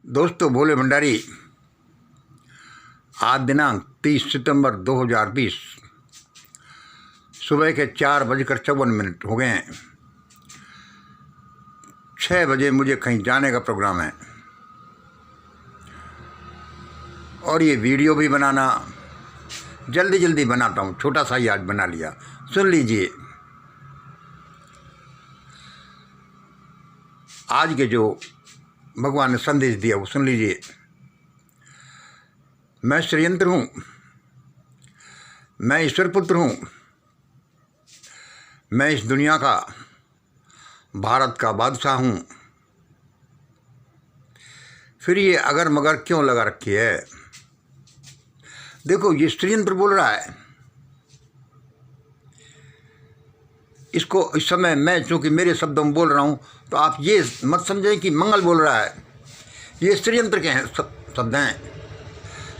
दोस्तों, भोले भंडारी। आज दिनांक 30 सितंबर 2020 सुबह के 4:54 हो गए हैं। 6 बजे मुझे कहीं जाने का प्रोग्राम है और ये वीडियो भी बनाना जल्दी बनाता हूँ। छोटा सा ही आज बना लिया, सुन लीजिए। आज के जो भगवान ने संदेश दिया वो सुन लीजिए। मैं श्रीयंत्र हूँ, मैं ईश्वर पुत्र हूँ, मैं इस दुनिया का, भारत का बादशाह हूँ। फिर ये अगर मगर क्यों लगा रखी है? देखो, ये श्रीयंत्र बोल रहा है। इसको इस समय मैं चूँकि मेरे शब्दों में बोल रहा हूँ तो आप ये मत समझें कि मंगल बोल रहा है। ये श्रीयंत्र के हैं शब्द हैं।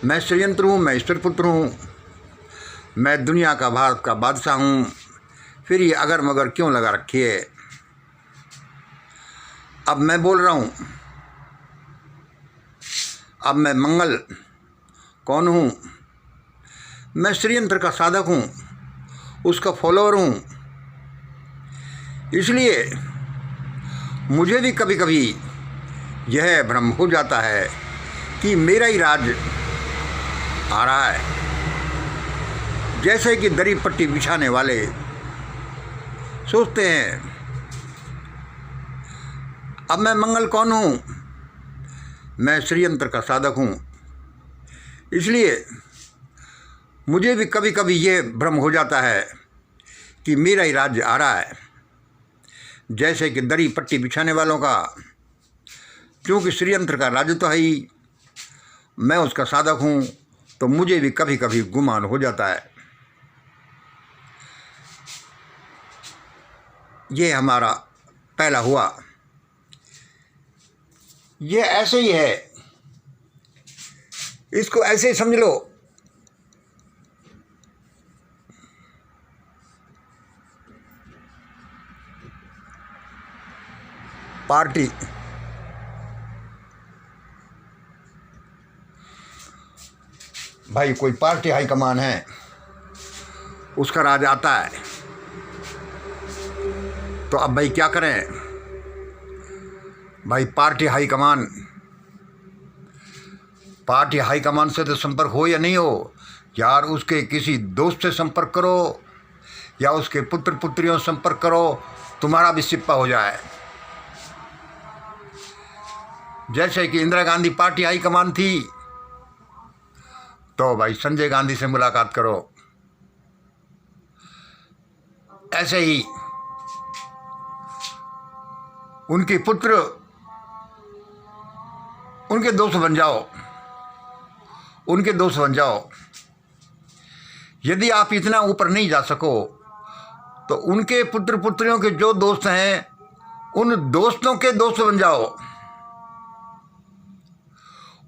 मैं श्रीयंत्र हूँ, मैं ईश्वर पुत्र हूँ, मैं दुनिया का, भारत का बादशाह हूँ। फिर ये अगर मगर क्यों लगा रखी है? अब मैं बोल रहा हूँ, अब मैं मंगल कौन हूँ? मैं श्रीयंत्र का साधक हूँ, उसका फॉलोअर हूँ। इसलिए मुझे भी कभी कभी यह भ्रम हो जाता है कि मेरा ही राज आ रहा है, जैसे कि दरी पट्टी बिछाने वाले सोचते हैं। अब मैं मंगल कौन हूँ? मैं श्रीयंत्र का साधक हूँ। इसलिए मुझे भी कभी कभी ये भ्रम हो जाता है कि मेरा ही राज्य आ रहा है, जैसे कि दरी पट्टी बिछाने वालों का। क्योंकि श्रीयंत्र का राज्य तो है ही, मैं उसका साधक हूँ, तो मुझे भी कभी कभी गुमान हो जाता है। ये हमारा पहला हुआ। ये ऐसे ही है, इसको ऐसे ही समझ लो। पार्टी, भाई कोई पार्टी हाईकमान है, उसका राज आता है, तो अब भाई क्या करें? भाई पार्टी हाईकमान से तो संपर्क हो या नहीं हो यार, उसके किसी दोस्त से संपर्क करो या उसके पुत्र पुत्रियों से संपर्क करो, तुम्हारा भी सिप्पा हो जाए। जैसे कि इंदिरा गांधी पार्टी हाईकमान थी, तो भाई संजय गांधी से मुलाकात करो। ऐसे ही उनके पुत्र, उनके दोस्त बन जाओ। यदि आप इतना ऊपर नहीं जा सको तो उनके पुत्र पुत्रियों के जो दोस्त हैं, उन दोस्तों के दोस्त बन जाओ,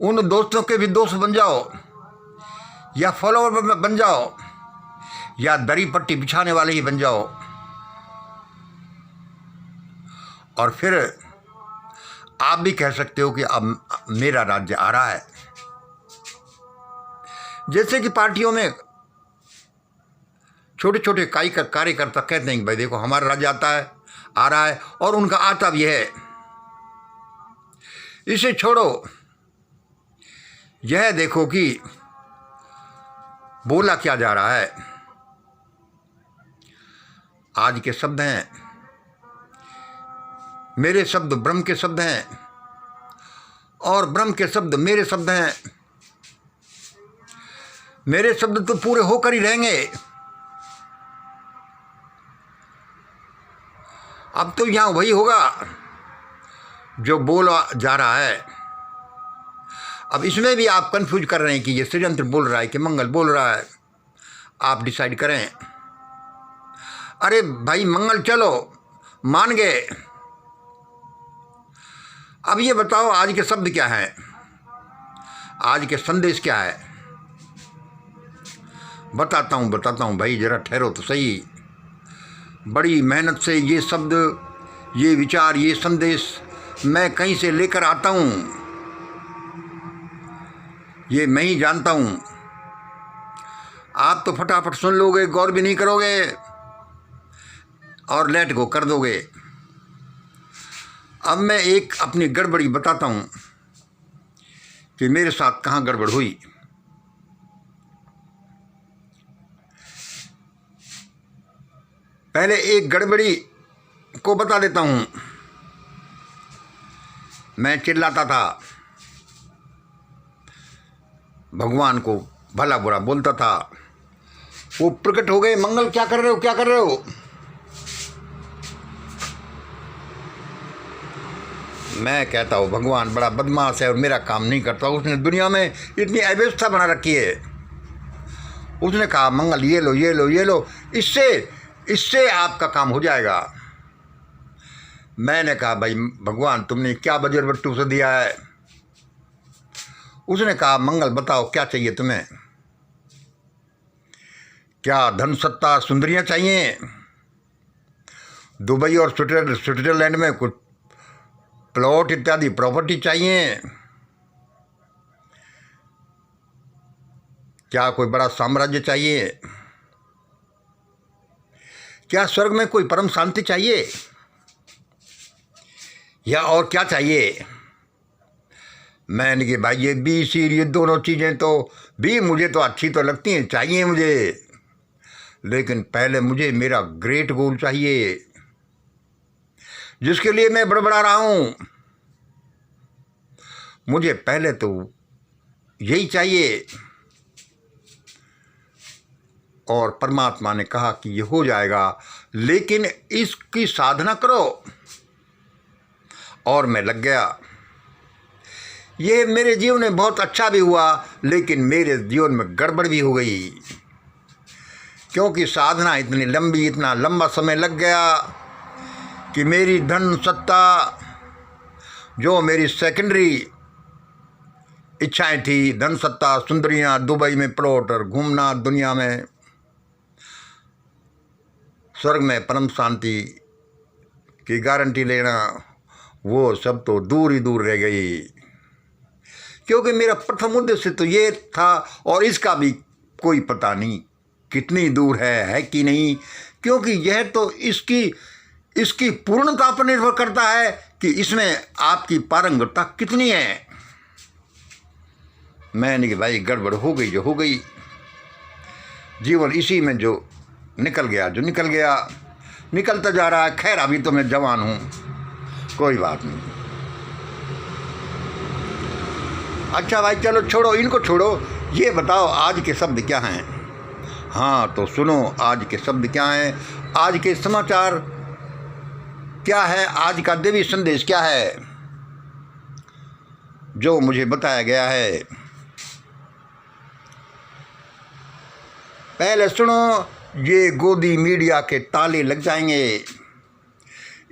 उन दोस्तों के भी दोस्त बन जाओ, या फॉलोअर बन जाओ, या दरी पट्टी बिछाने वाले ही बन जाओ। और फिर आप भी कह सकते हो कि अब मेरा राज्य आ रहा है। जैसे कि पार्टियों में छोटे छोटे कार्यकर्ता कहते हैं कि भाई देखो हमारा राज्य आ रहा है, और उनका आता भी है। इसे छोड़ो, यह देखो कि बोला क्या जा रहा है। आज के शब्द हैं, मेरे शब्द ब्रह्म के शब्द हैं, और ब्रह्म के शब्द मेरे शब्द हैं। मेरे शब्द तो पूरे होकर ही रहेंगे। अब तो यहां वही होगा जो बोला जा रहा है। अब इसमें भी आप कंफ्यूज कर रहे हैं कि ये श्रीयंत्र बोल रहा है कि मंगल बोल रहा है। आप डिसाइड करें। अरे भाई मंगल चलो, मान गए। अब ये बताओ आज के शब्द क्या हैं, आज के संदेश क्या है? बताता हूँ भाई, जरा ठहरो तो सही। बड़ी मेहनत से ये शब्द, ये विचार, ये संदेश मैं कहीं से लेकर आता हूँ। ये मैं ही जानता हूँ। आप तो फटाफट सुन लोगे, गौर भी नहीं करोगे और लेट गो कर दोगे। अब मैं एक अपनी गड़बड़ी बताता हूँ कि मेरे साथ कहाँ गड़बड़ हुई। पहले एक गड़बड़ी को बता देता हूँ। मैं चिल्लाता था, भगवान को भला बुरा बोलता था। वो प्रकट हो गए, मंगल क्या कर रहे हो, क्या कर रहे हो। मैं कहता हूँ भगवान बड़ा बदमाश है और मेरा काम नहीं करता। उसने दुनिया में इतनी अव्यवस्था बना रखी है। उसने कहा मंगल ये लो ये लो ये लो, इससे आपका काम हो जाएगा। मैंने कहा भाई भगवान तुमने क्या बजर बट्टू से दिया है। उसने कहा मंगल बताओ क्या चाहिए तुम्हें, क्या धन सत्ता सुंदरियां चाहिए, दुबई और स्विट्जरलैंड में कुछ प्लॉट इत्यादि प्रॉपर्टी चाहिए, क्या कोई बड़ा साम्राज्य चाहिए, क्या स्वर्ग में कोई परम शांति चाहिए, या और क्या चाहिए। मैंने कहा भाई ये बी सी ये दोनों चीज़ें तो भी मुझे तो अच्छी तो लगती हैं, चाहिए मुझे, लेकिन पहले मुझे मेरा ग्रेट गोल चाहिए जिसके लिए मैं बड़बड़ा रहा हूँ। मुझे पहले तो यही चाहिए। और परमात्मा ने कहा कि ये हो जाएगा, लेकिन इसकी साधना करो। और मैं लग गया। ये मेरे जीवन में बहुत अच्छा भी हुआ, लेकिन मेरे जीवन में गड़बड़ भी हो गई, क्योंकि साधना इतनी लंबी, इतना लंबा समय लग गया कि मेरी धन सत्ता, जो मेरी सेकेंडरी इच्छाएं थी, धन सत्ता सुंदरियां, दुबई में प्लॉट और घूमना, दुनिया में स्वर्ग में परम शांति की गारंटी लेना, वो सब तो दूर ही दूर रह गई। क्योंकि मेरा प्रथम उद्देश्य तो ये था, और इसका भी कोई पता नहीं कितनी दूर है कि नहीं, क्योंकि यह तो इसकी पूर्णता पर निर्भर करता है कि इसमें आपकी पारंगतता कितनी है। मैंने कि भाई गड़बड़ हो गई जो हो गई, जीवन इसी में जो निकल गया जो निकल गया, निकलता जा रहा है। खैर अभी तो मैं जवान हूँ, कोई बात नहीं। अच्छा भाई चलो छोड़ो, इनको छोड़ो, ये बताओ आज के शब्द क्या हैं। हाँ तो सुनो, आज के शब्द क्या हैं, आज के समाचार क्या है, आज का देवी संदेश क्या है जो मुझे बताया गया है। पहले सुनो, ये गोदी मीडिया के ताले लग जाएंगे,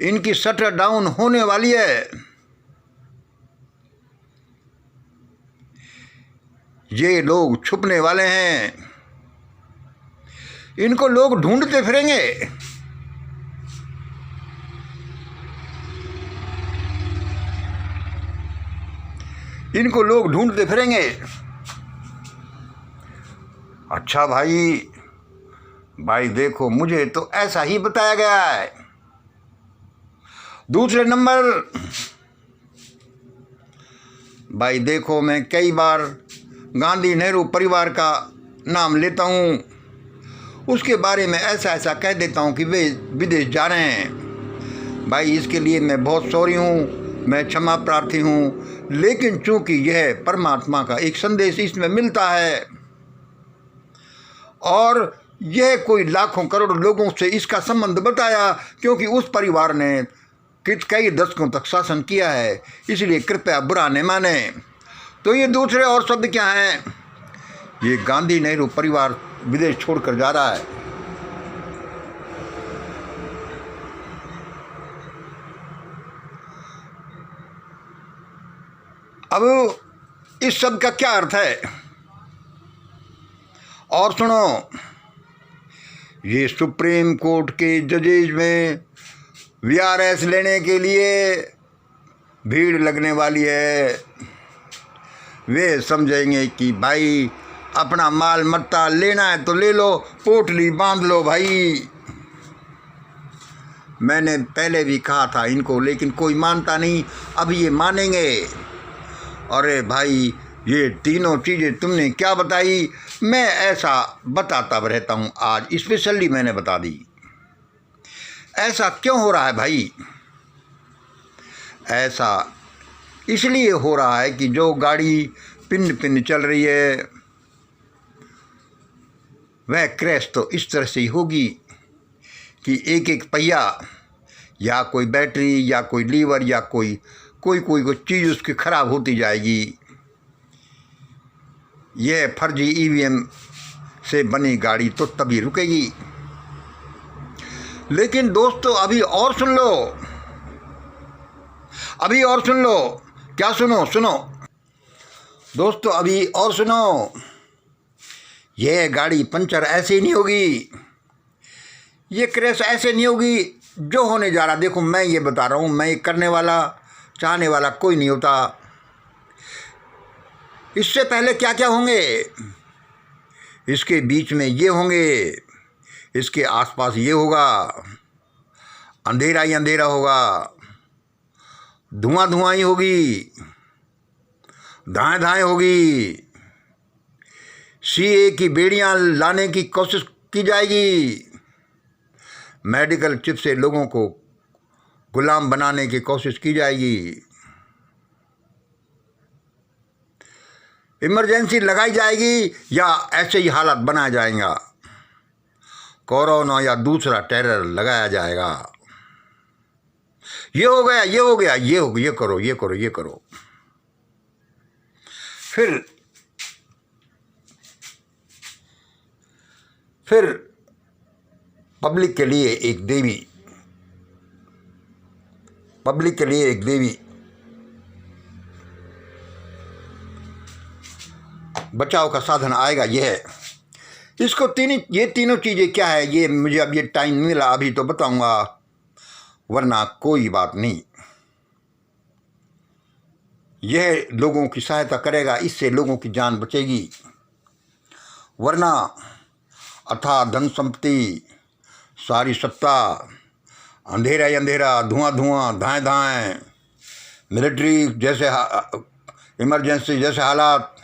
इनकी शटर डाउन होने वाली है। ये लोग छुपने वाले हैं, इनको लोग ढूंढते फिरेंगे। इनको लोग ढूंढते फिरेंगे। अच्छा भाई देखो, मुझे तो ऐसा ही बताया गया है। दूसरे नंबर भाई देखो, मैं कई बार गांधी नेहरू परिवार का नाम लेता हूँ, उसके बारे में ऐसा ऐसा कह देता हूँ कि वे विदेश जा रहे हैं। भाई इसके लिए मैं बहुत सॉरी हूँ, मैं क्षमा प्रार्थी हूँ, लेकिन चूंकि यह परमात्मा का एक संदेश इसमें मिलता है और यह कोई लाखों करोड़ों लोगों से इसका संबंध बताया, क्योंकि उस परिवार ने कई दशकों तक शासन किया है, इसलिए कृपया बुरा न माने। तो ये दूसरे और शब्द क्या हैं, ये गांधी नेहरू परिवार विदेश छोड़कर जा रहा है। अब इस शब्द का क्या अर्थ है, और सुनो, ये सुप्रीम कोर्ट के जजेज में वीआरएस लेने के लिए भीड़ लगने वाली है। वे समझेंगे कि भाई अपना माल मत्ता लेना है तो ले लो, पोटली बांध लो भाई। मैंने पहले भी कहा था इनको, लेकिन कोई मानता नहीं। अब ये मानेंगे। अरे भाई ये तीनों चीज़ें तुमने क्या बताई, मैं ऐसा बताता रहता हूँ, आज स्पेशली मैंने बता दी। ऐसा क्यों हो रहा है भाई? ऐसा इसलिए हो रहा है कि जो गाड़ी पिन पिन चल रही है वह क्रैश तो इस तरह से ही होगी कि एक एक पहिया या कोई बैटरी या कोई लीवर या कोई चीज़ उसकी ख़राब होती जाएगी। यह फर्जी ईवीएम से बनी गाड़ी तो तभी रुकेगी। लेकिन दोस्तों अभी और सुन लो, अभी और सुन लो। क्या सुनो? सुनो दोस्तों, अभी और सुनो। यह गाड़ी पंचर ऐसे नहीं होगी, ये क्रैश ऐसे नहीं होगी जो होने जा रहा। देखो मैं ये बता रहा हूँ, मैं ये करने वाला चाहने वाला कोई नहीं होता। इससे पहले क्या क्या होंगे, इसके बीच में ये होंगे, इसके आसपास ये होगा, अंधेरा ही अंधेरा होगा, धुआं धुआं ही होगी, धाएं धाएं होगी, सीए की बेड़ियां लाने की कोशिश की जाएगी, मेडिकल चिप से लोगों को गुलाम बनाने की कोशिश की जाएगी, इमरजेंसी लगाई जाएगी या ऐसे ही हालात बनाया जाएगा, कोरोना या दूसरा टेरर लगाया जाएगा। ये हो गया, ये हो गया, ये हो गया, ये करो, ये करो, ये करो। फिर पब्लिक के लिए एक देवी बचाव का साधन आएगा। इसको ये तीनों चीज़ें क्या है, ये मुझे अब ये टाइम मिला अभी तो बताऊंगा, वरना कोई बात नहीं। यह लोगों की सहायता करेगा, इससे लोगों की जान बचेगी। वरना अथाह धन संपत्ति, सारी सत्ता, अंधेरा ही अंधेरा, धुआं धुआं, धाएं धाएं, मिलिट्री जैसे इमरजेंसी जैसे हालात,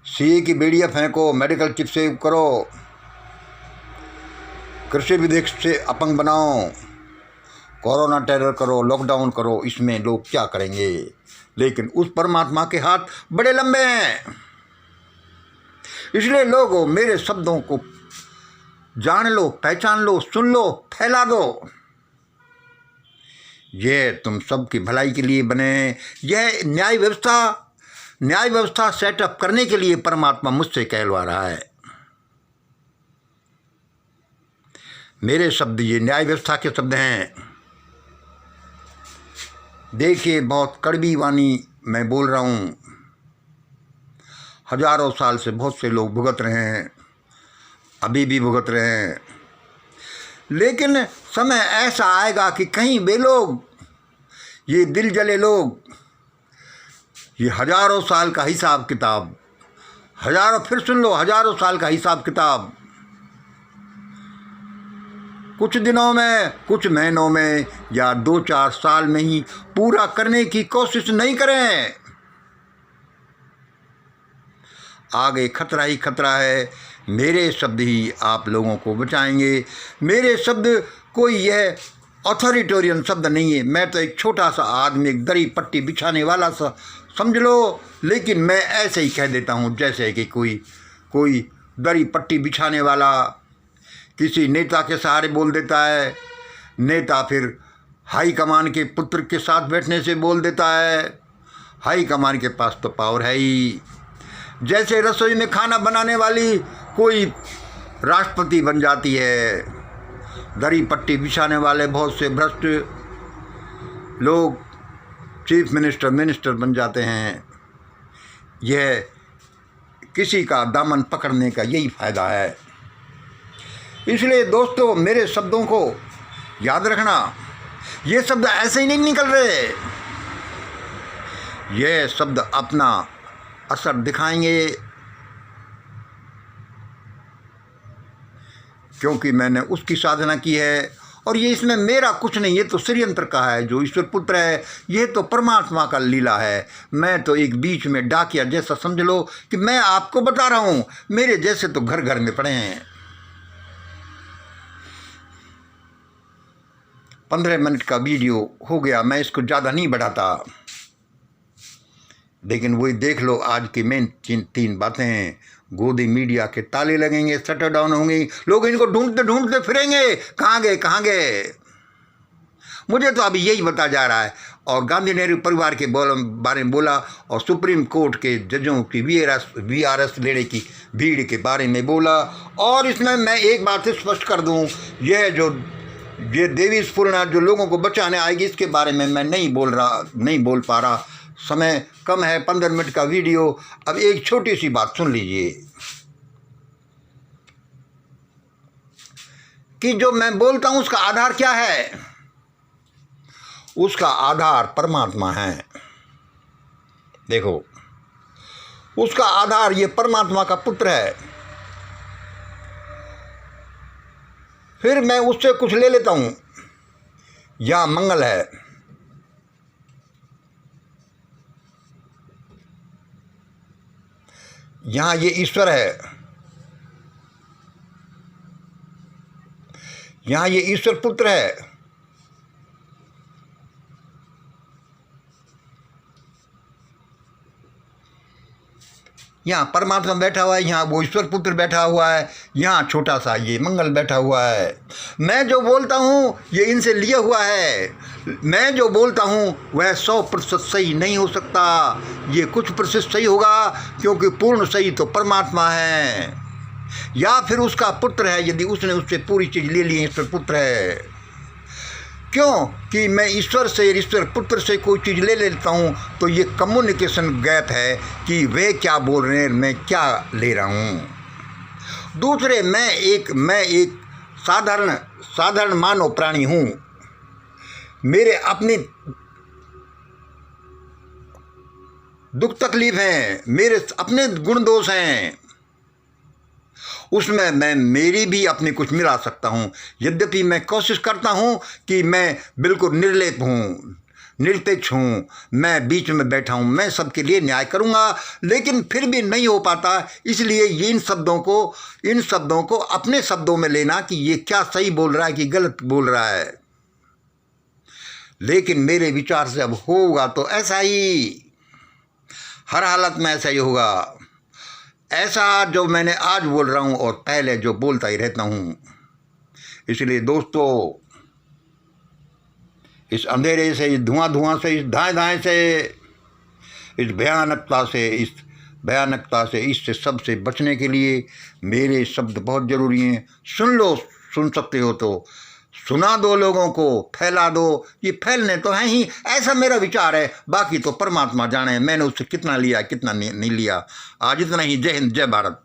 सीए की बेड़ियाँ फेंको, मेडिकल चिप से करो, कृषि विधेयक से अपंग बनाओ, कोरोना टेरर करो, लॉकडाउन करो। इसमें लोग क्या करेंगे? लेकिन उस परमात्मा के हाथ बड़े लंबे हैं। इसलिए लोगों मेरे शब्दों को जान लो, पहचान लो, सुन लो, फैला दो। ये तुम सबकी भलाई के लिए बने। यह न्याय व्यवस्था सेटअप करने के लिए परमात्मा मुझसे कहलवा रहा है। मेरे शब्द ये न्याय व्यवस्था के शब्द हैं। देखिए बहुत कड़वी वाणी मैं बोल रहा हूँ। हजारों साल से बहुत से लोग भुगत रहे हैं, अभी भी भुगत रहे हैं। लेकिन समय ऐसा आएगा कि कहीं वे लोग, ये दिल जले लोग, ये हजारों साल का हिसाब किताब, फिर सुन लो, हजारों साल का हिसाब किताब कुछ दिनों में, कुछ महीनों में या 2-4 साल में ही पूरा करने की कोशिश नहीं करें। आगे खतरा ही खतरा है। मेरे शब्द ही आप लोगों को बचाएंगे। मेरे शब्द कोई यह अथॉरिटेरियन शब्द नहीं है। मैं तो एक छोटा सा आदमी, एक दरी पट्टी बिछाने वाला सा समझ लो, लेकिन मैं ऐसे ही कह देता हूँ जैसे कि कोई दरी पट्टी बिछाने वाला किसी नेता के सहारे बोल देता है। नेता फिर हाई कमान के पुत्र के साथ बैठने से बोल देता है। हाई कमान के पास तो पावर है ही। जैसे रसोई में खाना बनाने वाली कोई राष्ट्रपति बन जाती है, दरी पट्टी बिछाने वाले बहुत से भ्रष्ट लोग चीफ मिनिस्टर बन जाते हैं। यह किसी का दामन पकड़ने का यही फ़ायदा है। इसलिए दोस्तों मेरे शब्दों को याद रखना। ये शब्द ऐसे ही नहीं निकल रहे। ये शब्द अपना असर दिखाएंगे, क्योंकि मैंने उसकी साधना की है। और ये इसमें मेरा कुछ नहीं, ये तो श्रीयंत्र का है, जो ईश्वर पुत्र है, ये तो परमात्मा का लीला है। मैं तो एक बीच में डाकिया जैसा समझ लो कि मैं आपको बता रहा हूँ, मेरे जैसे तो घर घर में पड़े हैं। 15 मिनट का वीडियो हो गया, मैं इसको ज़्यादा नहीं बढ़ाता, लेकिन वही देख लो आज की मेन 3 बातें हैं। गोदी मीडिया के ताले लगेंगे, शटर डाउन होंगे, लोग इनको ढूंढते ढूंढते फिरेंगे, कहाँ गए कहाँ गए। मुझे तो अभी यही बता जा रहा है। और गांधी नेहरू परिवार के बारे में बोला, और सुप्रीम कोर्ट के जजों की VRS लेने की भीड़ के बारे में बोला। और इसमें मैं एक बात स्पष्ट कर दूं, ये देवी स्फुरणा जो लोगों को बचाने आएगी, इसके बारे में मैं नहीं बोल पा रहा, समय कम है। 15 मिनट का वीडियो। अब एक छोटी सी बात सुन लीजिए कि जो मैं बोलता हूं उसका आधार क्या है। उसका आधार परमात्मा है। देखो, उसका आधार ये परमात्मा का पुत्र है। फिर मैं उससे कुछ ले लेता हूं, यहां मंगल है, यहां ये ईश्वर है, यहां ये ईश्वर पुत्र है, यहाँ परमात्मा बैठा हुआ है, यहाँ वो ईश्वर पुत्र बैठा हुआ है, यहाँ छोटा सा ये मंगल बैठा हुआ है। मैं जो बोलता हूँ ये इनसे लिया हुआ है। मैं जो बोलता हूँ वह 100% सही नहीं हो सकता, ये कुछ प्रतिशत सही होगा, क्योंकि पूर्ण सही तो परमात्मा है, या फिर उसका पुत्र है, यदि उसने उससे पूरी चीज़ ले ली, ईश्वर पुत्र है। क्यों कि मैं ईश्वर से, ईश्वर पुत्र से कोई चीज़ ले लेता हूँ तो ये कम्युनिकेशन गैप है कि वे क्या बोल रहे हैं, मैं क्या ले रहा हूँ। दूसरे, मैं एक साधारण मानव प्राणी हूँ। मेरे अपने दुख तकलीफ हैं, मेरे अपने गुण दोष हैं, उसमें मैं मेरी भी अपनी कुछ मिला सकता हूँ। यद्यपि मैं कोशिश करता हूँ कि मैं बिल्कुल निर्लेप हूँ, निरपेक्ष हूँ, मैं बीच में बैठा हूँ, मैं सबके लिए न्याय करूँगा, लेकिन फिर भी नहीं हो पाता। इसलिए इन शब्दों को अपने शब्दों में लेना कि ये क्या सही बोल रहा है कि गलत बोल रहा है। लेकिन मेरे विचार से अब होगा तो ऐसा ही, हर हालत में ऐसा ही होगा। ऐसा जो मैंने आज बोल रहा हूँ और पहले जो बोलता ही रहता हूँ। इसलिए दोस्तों, इस अंधेरे से, इस धुआं से, इस धाएं से, इस भयानकता से, इससे सबसे बचने के लिए मेरे शब्द बहुत ज़रूरी हैं। सुन लो, सुन सकते हो तो सुना दो, लोगों को फैला दो। ये फैलने तो हैं ही, ऐसा मेरा विचार है। बाकी तो परमात्मा जाने मैंने उससे कितना लिया कितना नहीं लिया। आज इतना ही। जय हिंद, जय भारत।